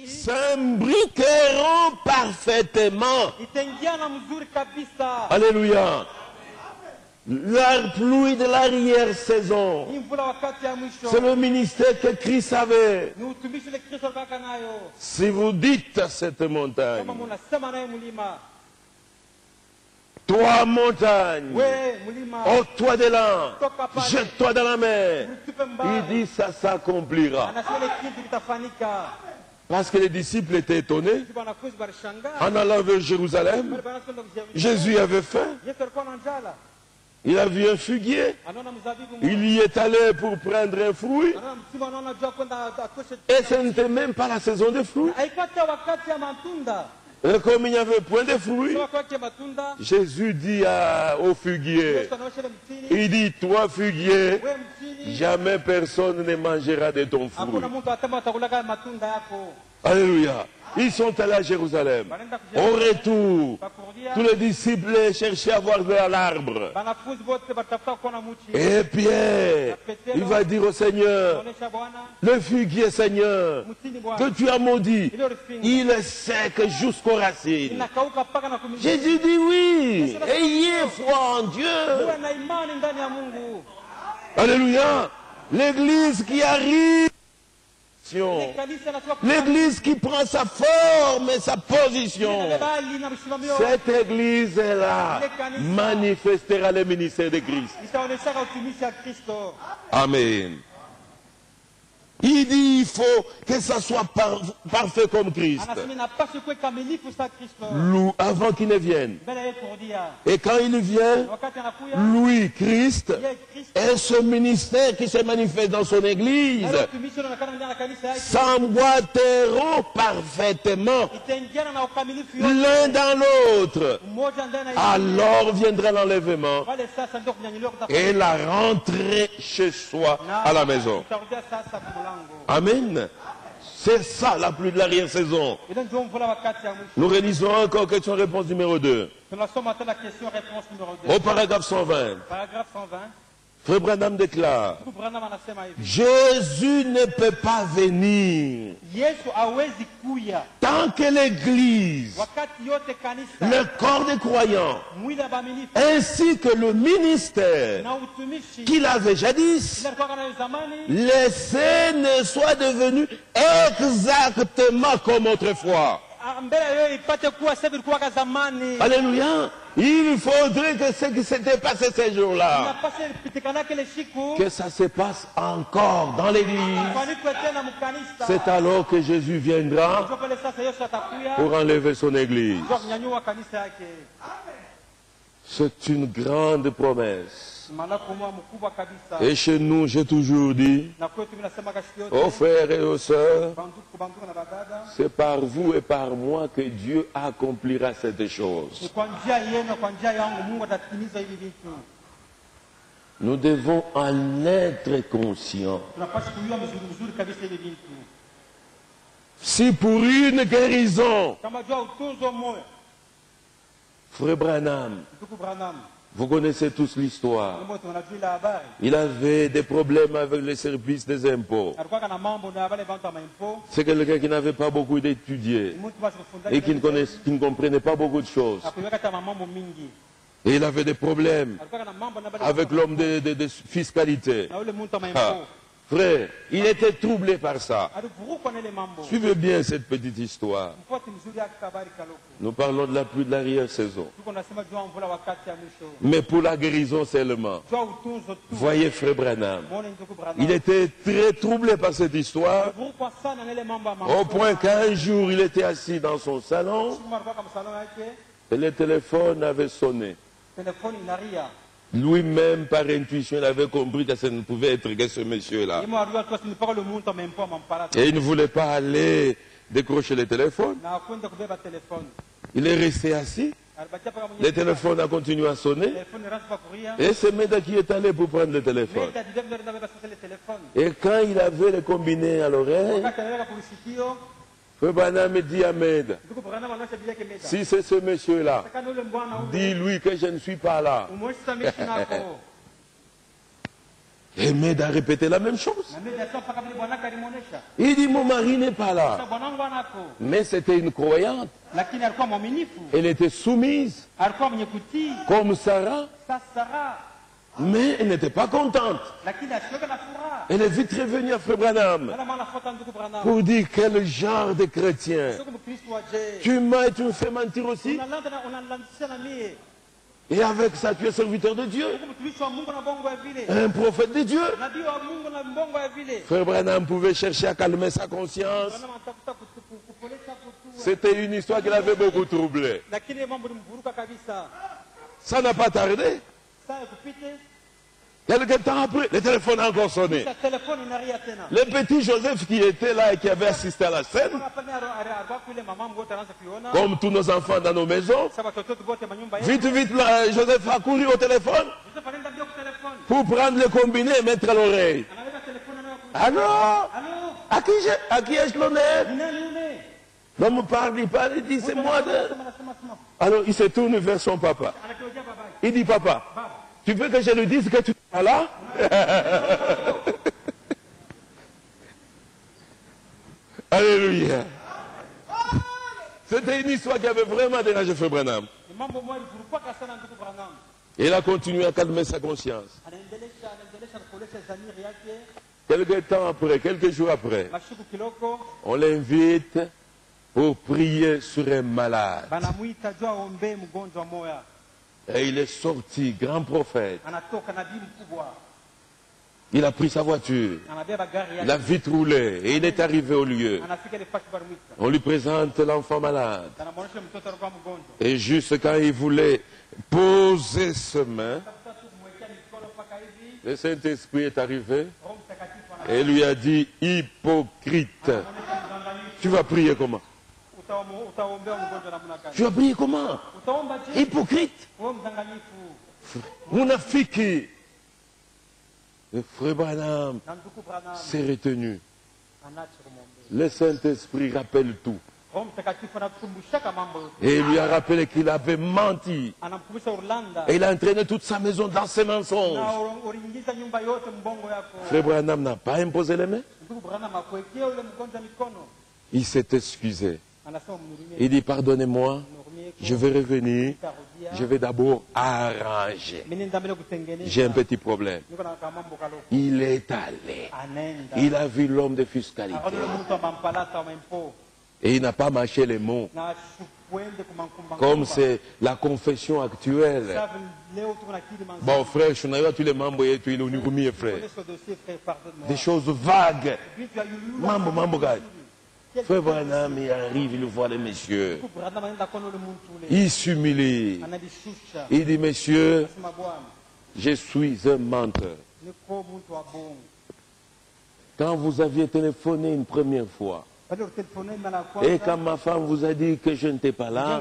s'imbriqueront parfaitement. Alléluia. La pluie de l'arrière-saison, c'est le ministère que Christ avait. Si vous dites à cette montagne, toi montagne, ô toi de l'an, jette-toi dans la mer, il dit ça s'accomplira. Parce que les disciples étaient étonnés. En allant vers Jérusalem, Jésus avait faim. Il a vu un figuier. Il y est allé pour prendre un fruit. Et ce n'était même pas la saison des fruits. Et comme il n'y avait point de fruits, Jésus dit au figuier, il dit, toi figuier, jamais personne ne mangera de ton fruit. Alléluia. Ils sont allés à Jérusalem. Au retour, tous les disciples cherchaient à voir de l'arbre. Et Pierre, il va dire au Seigneur, le figuier, Seigneur, que tu as maudit, il est sec jusqu'aux racines. Jésus dit oui, ayez foi en Dieu. Alléluia. L'église qui arrive, l'église qui prend sa forme et sa position, cette église-là manifestera le ministère de Christ. Amen. Il dit il faut que ça soit parfait comme Christ. Avant qu'il ne vienne. Et quand il vient, lui, Christ, et ce ministère qui se manifeste dans son église s'emboîteront parfaitement l'un dans l'autre. Alors viendra l'enlèvement et la rentrée chez soi à la maison. Amen. C'est ça la pluie de l'arrière-saison. Nous réalisons encore question-réponse numéro 2. Au paragraphe 120. Frère Branham déclare, Jésus ne peut pas venir tant que l'Église, le corps des croyants, ainsi que le ministère qu'il avait jadis, laissé ne soit devenu exactement comme autrefois. Alléluia. Il faudrait que ce qui s'était passé ces jours-là, que ça se passe encore dans l'église. C'est alors que Jésus viendra pour enlever son église. C'est une grande promesse. Et chez nous, j'ai toujours dit, aux frères et aux sœurs, c'est par vous et par moi que Dieu accomplira cette chose. Nous devons en être conscients. Si pour une guérison, Frère Branham, vous connaissez tous l'histoire. Il avait des problèmes avec les services des impôts. C'est quelqu'un qui n'avait pas beaucoup d'étudié et qui ne comprenait pas beaucoup de choses. Et il avait des problèmes avec l'homme de fiscalité. Frère, il était troublé par ça. Suivez bien cette petite histoire. Nous parlons de la pluie de l'arrière-saison. Mais pour la guérison seulement. Voyez Frère Branham. Il était très troublé par cette histoire. Au point qu'un jour, il était assis dans son salon. Et le téléphone avait sonné. Lui-même, par intuition, il avait compris que ça ne pouvait être que ce monsieur-là. Et il ne voulait pas aller décrocher le téléphone. Il est resté assis. Le téléphone a continué à sonner. Et c'est Meda qui est allé pour prendre le téléphone. Et quand il avait le combiné à l'oreille, Frère Branham me dit à Meda, si c'est ce monsieur-là, dis-lui que je ne suis pas là. Et m'aide à répéter la même chose. Il dit, mon mari n'est pas là. Mais c'était une croyante. Elle était soumise, comme Sarah. Mais elle n'était pas contente. Elle est vite revenue à Frère Branham pour dire quel genre de chrétien. Tu m'as et tu me fais mentir aussi. Et avec ça, tu es serviteur de Dieu. Un prophète de Dieu. Frère Branham pouvait chercher à calmer sa conscience. C'était une histoire qui l'avait beaucoup troublé. Ça n'a pas tardé. Quelque temps après, le téléphone a encore sonné. Le petit Joseph qui était là et qui avait assisté à la scène, comme tous nos enfants dans nos maisons, vite, vite, là, Joseph a couru au téléphone pour prendre le combiné et mettre à l'oreille. Alors, à qui ai-je l'honneur? Non, me parle, il dit, c'est moi. Alors, il se tourne vers son papa. Il dit, papa, tu veux que je lui dise que tu n'es pas là? Alléluia. C'était une histoire qui avait vraiment dérangé Frère Branham. Et il a continué à calmer sa conscience. Quelques temps après, quelques jours après, on l'invite pour prier sur un malade. Et il est sorti, grand prophète. Il a pris sa voiture. Il a vite roulé. Et il est arrivé au lieu. On lui présente l'enfant malade. Et juste quand il voulait poser ses mains, le Saint-Esprit est arrivé et lui a dit, hypocrite, tu vas prier comment? Tu vas prier comment? Hypocrite. Mounafiki. Le Frère Branham s'est retenu. Le Saint-Esprit rappelle tout. Et il lui a rappelé qu'il avait menti. Et il a entraîné toute sa maison dans ses mensonges. Frère Branham n'a pas imposé les mains. Il s'est excusé. Il dit, pardonnez-moi, je vais revenir, je vais d'abord arranger. J'ai un petit problème. Il est allé. Il a vu l'homme de fiscalité. Et il n'a pas mâché les mots. Comme c'est la confession actuelle. Bon frère, je n'ai pas tous les membres et tu es frère. Des choses vagues. Mambo. Frère Branham, il arrive, il voit les messieurs. Il s'humilie. Il dit, messieurs, je suis un menteur. Quand vous aviez téléphoné une première fois, et quand ma femme vous a dit que je n'étais pas là,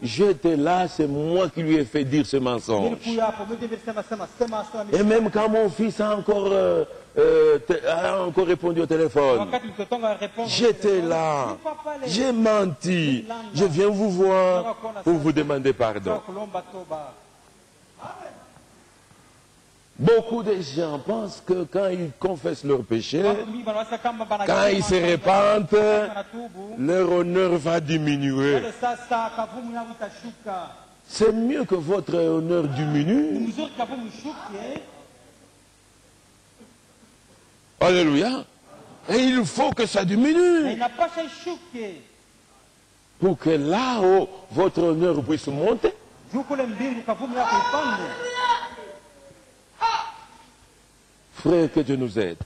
j'étais là, c'est moi qui lui ai fait dire ce mensonge. Et même quand mon fils a encore répondu au téléphone, j'étais là, j'ai menti, je viens vous voir pour vous demander pardon. Beaucoup de gens pensent que quand ils confessent leurs péchés, quand ils se répandent, leur honneur va diminuer. C'est mieux que votre honneur diminue. Alléluia. Et il faut que ça diminue. Pour que là-haut, votre honneur puisse monter. Frère, que Dieu nous aide.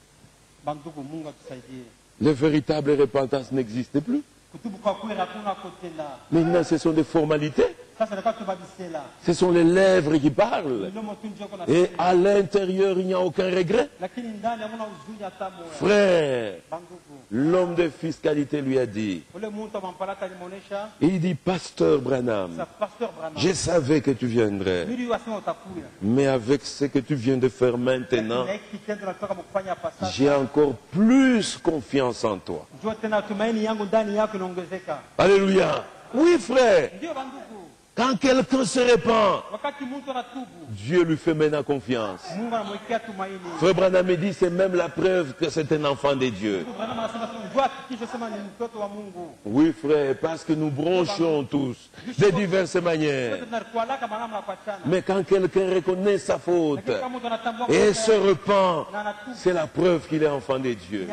La véritable repentance n'existe plus. Maintenant, ce sont des formalités. Ce sont les lèvres qui parlent. Et à l'intérieur, il n'y a aucun regret. Frère, l'homme de fiscalité lui a dit, il dit, Pasteur Branham, je savais que tu viendrais, mais avec ce que tu viens de faire maintenant, j'ai encore plus confiance en toi. Alléluia. Oui, frère. Quand quelqu'un se répand, Dieu lui fait maintenant confiance. Frère Branham dit, c'est même la preuve que c'est un enfant de Dieu. Oui, frère, parce que nous bronchons tous de diverses manières. Mais quand quelqu'un reconnaît sa faute et se repent, c'est la preuve qu'il est enfant de Dieu.